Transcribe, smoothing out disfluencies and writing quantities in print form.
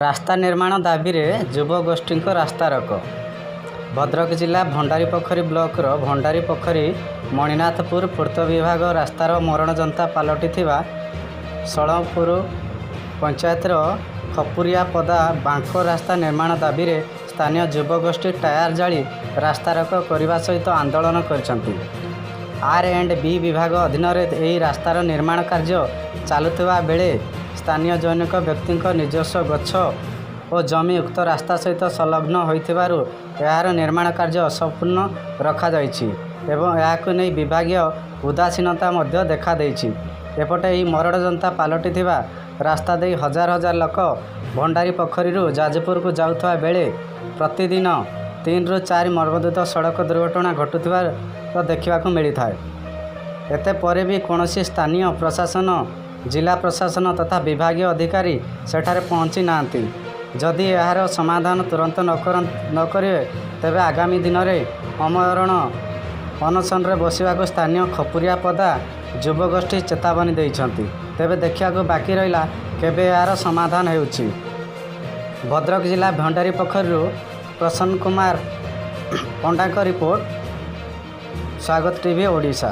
ରାସ୍ତା ନିର୍ମାଣ ଦାବିରେ ଯୁବଗୋଷ୍ଠୀଙ୍କ ରାସ୍ତାରୋକ। ଭଦ୍ରକ ଜିଲ୍ଲା ଭଣ୍ଡାରୀପୋଖରୀ ବ୍ଲକର ଭଣ୍ଡାରୀପୋଖରୀ ମଣିନାଥପୁର ପୂର୍ତ୍ତ ବିଭାଗ ରାସ୍ତାର ମରଣଜନ୍ତା ପାଲଟିଥିବା ଷୋଳପୁର ପଞ୍ଚାୟତର ଖପୁରିଆପଦା ବାଙ୍କ ରାସ୍ତା ନିର୍ମାଣ ଦାବିରେ ସ୍ଥାନୀୟ ଯୁବଗୋଷ୍ଠୀ ଟାୟାର ଜାଳି ରାସ୍ତାରୋକ କରିବା ସହିତ ଆନ୍ଦୋଳନ କରିଛନ୍ତି। R&B ବିଭାଗ ଅଧୀନରେ ଏହି ରାସ୍ତାର ନିର୍ମାଣ କାର୍ଯ୍ୟ ଚାଲୁଥିବା ବେଳେ ସ୍ଥାନୀୟ ଜନୈକ ବ୍ୟକ୍ତିଙ୍କ ନିଜସ୍ୱ ଗଛ ଓ ଜମି ଉକ୍ତ ରାସ୍ତା ସହିତ ସଂଲଗ୍ନ ହୋଇଥିବାରୁ ଏହାର ନିର୍ମାଣ କାର୍ଯ୍ୟ ଅସମ୍ପୂର୍ଣ୍ଣ ରଖାଯାଇଛି ଏବଂ ଏହାକୁ ନେଇ ବିଭାଗୀୟ ଉଦାସୀନତା ମଧ୍ୟ ଦେଖାଦେଇଛି। ଏପଟେ ଏହି ମରଣଜନ୍ତା ପାଲଟିଥିବା ରାସ୍ତା ଦେଇ ହଜାର ହଜାର ଲୋକ ଭଣ୍ଡାରୀପୋଖରୀରୁ ଯାଜପୁରକୁ ଯାଉଥିବା ବେଳେ ପ୍ରତିଦିନ 3 ରୁ 4 ମର୍ମନ୍ତୁଦ ସଡ଼କ ଦୁର୍ଘଟଣା ଘଟୁଥିବା ଦେଖିବାକୁ ମିଳିଥାଏ। ଏତେ ପରେ ବି କୌଣସି ସ୍ଥାନୀୟ ପ୍ରଶାସନ, ଜିଲ୍ଲା ପ୍ରଶାସନ ତଥା ବିଭାଗୀୟ ଅଧିକାରୀ ସେଠାରେ ପହଞ୍ଚି ନାହାନ୍ତି। ଯଦି ଏହାର ସମାଧାନ ତୁରନ୍ତ ନ କରିବେ ତେବେ ଆଗାମୀ ଦିନରେ ଅମରଣ ଅନଶନରେ ବସିବାକୁ ସ୍ଥାନୀୟ ଖପୁରିଆପଦା ଯୁବଗୋଷ୍ଠୀ ଚେତାବନୀ ଦେଇଛନ୍ତି। ତେବେ ଦେଖିବାକୁ ବାକି ରହିଲା କେବେ ଏହାର ସମାଧାନ ହେଉଛି। ଭଦ୍ରକ ଜିଲ୍ଲା ଭଣ୍ଡାରୀପୋଖରୀରୁ ପ୍ରସନ୍ନ କୁମାର ପଣ୍ଡାଙ୍କ ରିପୋର୍ଟ, ସ୍ୱାଗତ ଟିଭି ଓଡ଼ିଶା।